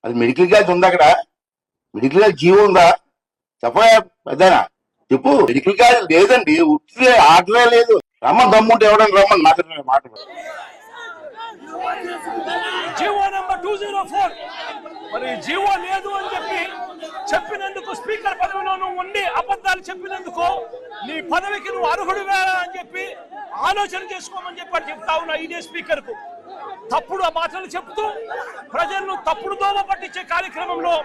అది medical college ఉందా అక్కడ? మెడికల్ కాలేజ్ జీవో ఉందా? చెప్పయా పెద్దనా, చెప్పు. మెడికల్ కాలేజ్ లేదండి, ఉట్టిదే ఆటలే లేదు. రమ్మని దమ్ముంటే ఎవడని రమ్మని నాకు మాట. జీవో నెంబర్ 204 మరి జీవో లేదు అని చెప్పినందుకు స్పీకర్ పదవిలో నువ్వు ఉండి అబద్ధాలు చెప్పినందుకు నీ పదవికి నువ్వు అర్హుడు వేరా అని చెప్పి ఆలోచన చేసుకోమని చెప్పి చెప్తా ఉన్నా ఇదే స్పీకర్ కు. తప్పుడు మాటలు చెప్తూ ప్రజలను తప్పుడు దోవ పట్టించే కార్యక్రమంలో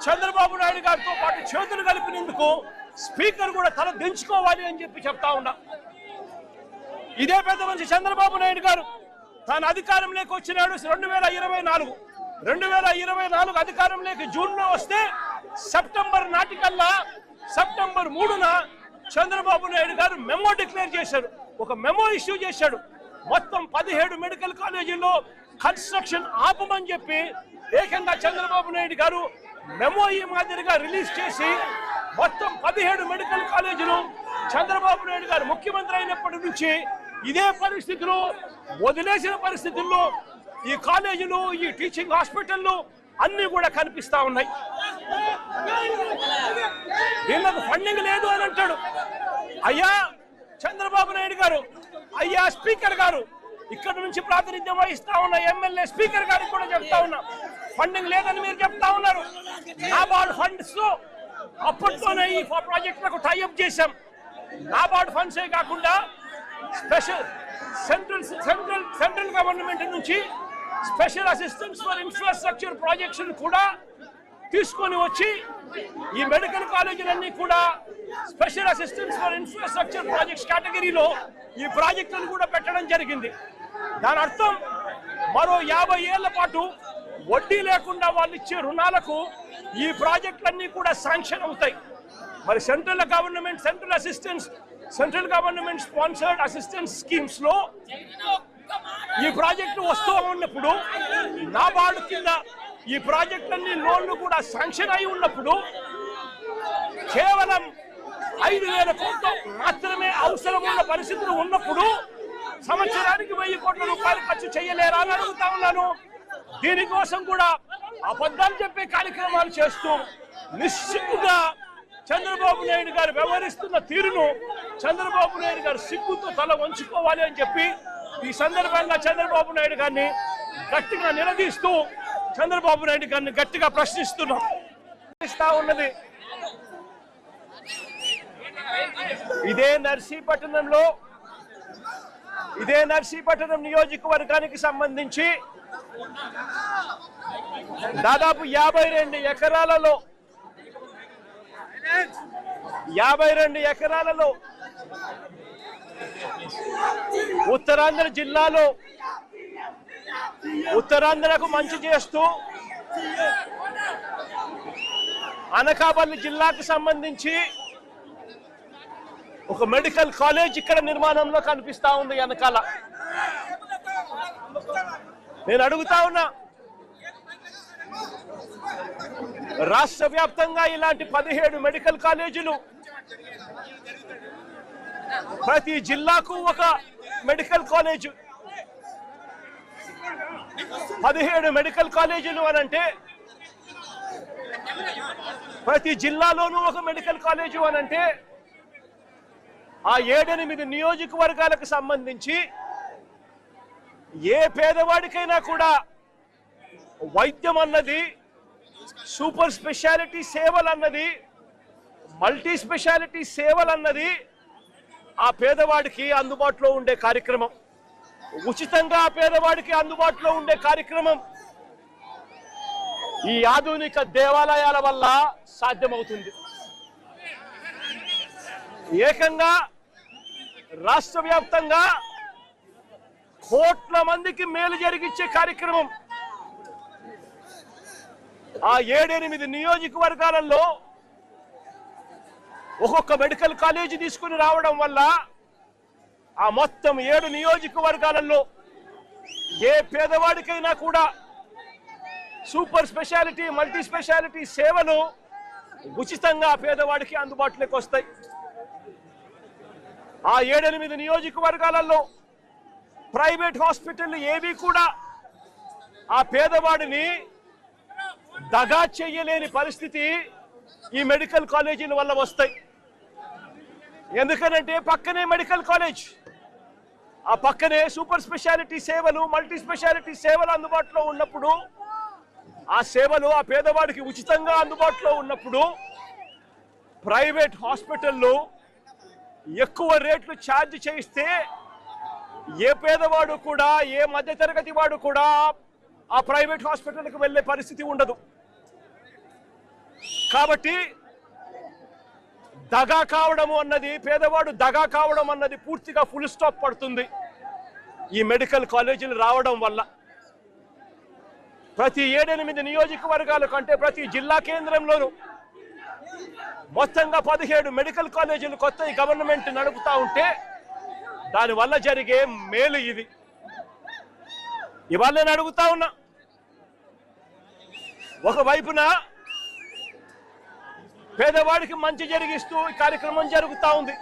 చంద్రబాబు నాయుడు గారితో పాటు చేతులు కలిపినందుకు స్పీకర్ కూడా తల దించుకోవాలి అని చెప్పి చెప్తా ఉన్నా. ఇదే పెద్ద మనిషి చంద్రబాబు నాయుడు గారు తాను అధికారంలోకి వచ్చినాడు 2024 అధికారంలోకి జూన్లో వస్తే సెప్టెంబర్ నాటికల్లా సెప్టెంబర్ 3న చంద్రబాబు నాయుడు గారు మెమో డిక్లేర్ చేశారు, ఒక మెమో ఇష్యూ చేశాడు. మొత్తం 17 మెడికల్ కాలేజీల్లో కన్స్ట్రక్షన్ ఆపమని చెప్పి ఏకంగా చంద్రబాబు నాయుడు గారు మెమో ఈ మాదిరిగా రిలీజ్ చేసి మొత్తం 17 మెడికల్ కాలేజీలు చంద్రబాబు నాయుడు గారు ముఖ్యమంత్రి అయినప్పటి నుంచి ఇదే పరిస్థితులు వదిలేసిన పరిస్థితుల్లో ఈ కాలేజీలు, ఈ టీచింగ్ హాస్పిటల్లు అన్ని కూడా కనిపిస్తా ఉన్నాయి. వీళ్ళకు ఫండింగ్ లేదు అని అంటాడు. అయ్యా చంద్రబాబు నాయుడు గారు, అయ్యా స్పీకర్ గారు, ఇక్కడ నుంచి ప్రాతినిధ్యం వహిస్తా ఉన్న ఎమ్మెల్యే స్పీకర్ గారికి కూడా చెప్తా ఉన్నా, ఫండింగ్ లేదని మీరు చెప్తా ఉన్నారు. నాబార్డ్ ఫండ్స్ అప్పట్లోనే ఈ ప్రాజెక్టులకు టైఅప్ చేశాం. నాబార్డ్ ఫండ్సే కాకుండా స్పెషల్ సెంట్రల్ గవర్నమెంట్ నుంచి special assistance for infrastructure projects కూడా తీసుకొని వచ్చి ఈ మెడికల్ కాలేజీలన్నీ కూడా special assistance for infrastructure projects కేటగిరీలో ఈ ప్రాజెక్టులను కూడా పెట్టడం జరిగింది. దాని అర్థం మరో 50 ఏళ్ల పాటు వడ్డీ లేకుండా వాళ్ళు ఇచ్చే రుణాలకు ఈ ప్రాజెక్టులన్నీ కూడా శాంక్షన్ అవుతాయి. మరి central government sponsored assistance schemes లో ఈ ప్రాజెక్టు వస్తూ ఉన్నప్పుడు నాబార్డు కింద ఈ ప్రాజెక్టులన్నీ లోన్లు కూడా శాంక్షన్ అయి ఉన్నప్పుడు కేవలం 5,000 కోట్లు మాత్రమే అవసరం ఉన్న పరిస్థితులు ఉన్నప్పుడు సంవత్సరానికి 1000 కోట్ల రూపాయలు ఖర్చు చేయలేరా అని అడుగుతా ఉన్నాను. దీనికోసం కూడా అబద్ధాలు చెప్పే కార్యక్రమాలు చేస్తూ నిస్సిగ్గుగా చంద్రబాబు నాయుడు గారు వ్యవహరిస్తున్న తీరును చంద్రబాబు నాయుడు గారు సిగ్గుతో తల వంచుకోవాలి అని చెప్పి ఈ సందర్భంగా చంద్రబాబు నాయుడు గారిని గట్టిగా నిలదీస్తూ చంద్రబాబు నాయుడు గారిని గట్టిగా ప్రశ్నిస్తున్నాం. ఉన్నది ఇదే నర్సీపట్నం నియోజకవర్గానికి సంబంధించి దాదాపు 52 ఎకరాలలో ఉత్తరాంధ్ర జిల్లాలో ఉత్తరాంధ్రకు మంచి చేస్తూ అనకాపల్లి జిల్లాకు సంబంధించి ఒక మెడికల్ కాలేజ్ ఇక్కడ నిర్మాణంలో కనిపిస్తా ఉంది వెనకాల. నేను అడుగుతా ఉన్నా, రాష్ట్ర వ్యాప్తంగా ఇలాంటి 17 మెడికల్ కాలేజీలు, ప్రతి జిల్లాకు ఒక మెడికల్ కాలేజ్, 17 మెడికల్ కాలేజీలు అని అంటే ప్రతి జిల్లాలోనూ ఒక మెడికల్ కాలేజు అని అంటే ఆ 7-8 నియోజకవర్గాలకు సంబంధించి ఏ పేదవాడికైనా కూడా వైద్యం అన్నది, సూపర్ స్పెషాలిటీ సేవలు అన్నది, మల్టీ స్పెషాలిటీ సేవలు అన్నది ఆ పేదవాడికి అందుబాటులో ఉండే కార్యక్రమం, ఉచితంగా ఆ పేదవాడికి అందుబాటులో ఉండే కార్యక్రమం ఈ ఆధునిక దేవాలయాల వల్ల సాధ్యమవుతుంది. ఏకంగా రాష్ట్ర వ్యాప్తంగా కోట్ల మందికి మేలు జరిగించే కార్యక్రమం ఆ 7-8 నియోజకవర్గాలలో ఒక్కొక్క మెడికల్ కాలేజీ తీసుకుని రావడం వల్ల ఆ మొత్తం 7 నియోజకవర్గాలలో ఏ పేదవాడికైనా కూడా సూపర్ స్పెషాలిటీ, మల్టీ స్పెషాలిటీ సేవలు ఉచితంగా పేదవాడికి అందుబాటులోకి వస్తాయి. ఆ 7-8 నియోజకవర్గాలలో ప్రైవేట్ హాస్పిటల్ ఏవి కూడా ఆ పేదవాడిని దగా చెయ్యలేని పరిస్థితి ఈ మెడికల్ కాలేజీల వల్ల వస్తాయి. ఎందుకనంటే పక్కనే మెడికల్ కాలేజ్, ఆ పక్కనే సూపర్ స్పెషాలిటీ సేవలు, మల్టీ స్పెషాలిటీ సేవలు అందుబాటులో ఉన్నప్పుడు, ఆ సేవలు ఆ పేదవాడికి ఉచితంగా అందుబాటులో ఉన్నప్పుడు ప్రైవేట్ హాస్పిటల్లో ఎక్కువ రేట్లు ఛార్జ్ చేయిస్తే ఏ పేదవాడు కూడా, ఏ మధ్యతరగతి వాడు కూడా ఆ ప్రైవేట్ హాస్పిటల్కి వెళ్ళే పరిస్థితి ఉండదు. కాబట్టి దగా కావడం అన్నది, పేదవాడు దగా కావడం అన్నది పూర్తిగా ఫుల్ స్టాప్ పడుతుంది ఈ మెడికల్ కాలేజీలు రావడం వల్ల. ప్రతి 7-8 నియోజకవర్గాల కంటే ప్రతి జిల్లా కేంద్రంలోనూ మొత్తంగా 17 మెడికల్ కాలేజీలు కొత్త ఈ గవర్నమెంట్ నడుపుతా ఉంటే దానివల్ల జరిగే మేలు ఇది. ఇవాళ నేను అడుగుతా ఉన్నా, ఒకవైపున పేదవాడికి మంచి జరిగిస్తూ ఈ కార్యక్రమం జరుగుతూ ఉంది,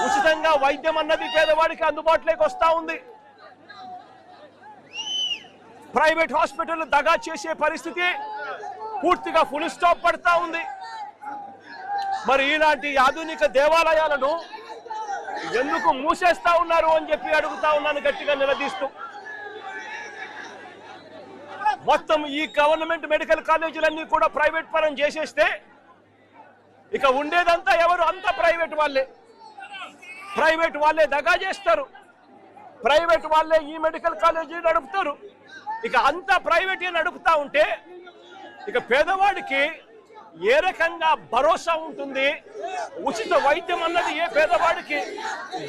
ఉచితంగా వైద్యం అన్నది పేదవాడికి అందుబాటులోకి వస్తూ ఉంది. ప్రైవేట్ హాస్పిటల్ దగా చేసే పరిస్థితి పూర్తిగా ఫుల్ స్టాప్ పడతా ఉంది. మరి ఇలాంటి ఆధునిక దేవాలయాలను ఎందుకు మూసేస్తా ఉన్నారు అని చెప్పి అడుగుతా ఉన్నాను గట్టిగా నిలదీస్తూ. మొత్తం ఈ గవర్నమెంట్ మెడికల్ కాలేజీలన్నీ కూడా ప్రైవేట్ పరం చేసేస్తే ఇక ఉండేదంతా ఎవరు? అంతా ప్రైవేట్ వాళ్ళే. ప్రైవేట్ వాళ్ళే దగా చేస్తారు, ప్రైవేట్ వాళ్ళే ఈ మెడికల్ కాలేజీ నడుపుతారు. ఇక అంతా ప్రైవేట్ నడుపుతా ఉంటే ఇక పేదవాడికి ఏ రకంగా భరోసా ఉంటుంది? ఉచిత వైద్యం అన్నది ఏ పేదవాడికి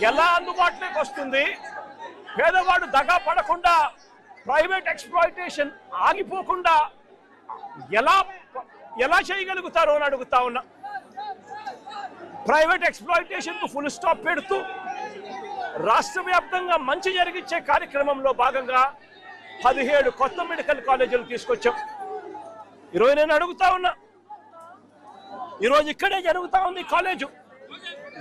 ఎలా అందుబాటులోకి వస్తుంది? పేదవాడు దగా పడకుండా, ప్రైవేట్ ఎక్స్‌ప్లాయిటేషన్ ఆగిపోకుండా ఎలా చేయగలుగుతారో అని అడుగుతా ఉన్నా. ప్రైవేట్ ఎక్స్‌ప్లాయిటేషన్ కు ఫుల్ స్టాప్ పెడుతూ రాష్ట్ర వ్యాప్తంగా మంచి జరిగించే కార్యక్రమంలో భాగంగా 17 కొత్త మెడికల్ కాలేజీలు తీసుకొచ్చాం. ఈరోజు నేను అడుగుతా ఉన్నా, ఈరోజు ఇక్కడే జరుగుతా ఉంది కాలేజు,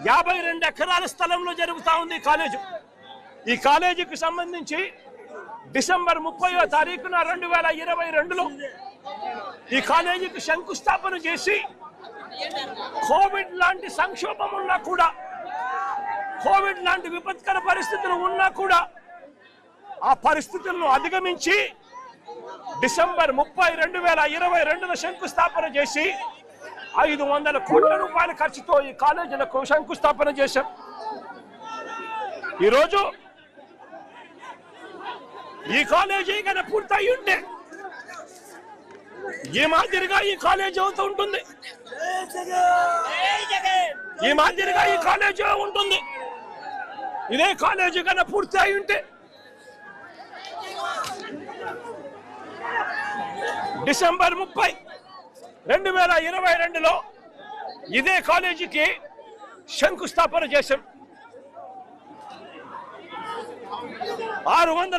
52 ఎకరాల స్థలంలో జరుగుతా ఉంది కాలేజు. ఈ కాలేజీకి సంబంధించి డిసెంబర్ 30వ తారీఖున 2022లో ఈ కాలేజీకి శంకుస్థాపన చేసి, కోవిడ్ లాంటి సంక్షోభం ఉన్నా కూడా, కోవిడ్ లాంటి విపత్కర పరిస్థితులు ఉన్నా కూడా ఆ పరిస్థితులను అధిగమించి డిసెంబర్ 30, 2022లో శంకుస్థాపన చేసి 500 కోట్ల రూపాయల ఖర్చుతో ఈ కాలేజీలకు శంకుస్థాపన చేశాం. ఈరోజు ఈ కాలేజీ కన్నా పూర్తయి ఉంటే ఈ మాదిరిగా ఈ కాలేజీ అవుతూ ఉంటుంది, ఈ మాదిరిగా ఈ కాలేజీ ఉంటుంది. ఇదే కాలేజీ కన్నా పూర్తి అయి ఉంటే డిసెంబర్ 30, 2022లో ఇదే కాలేజీకి శంకుస్థాపన చేశాం. 600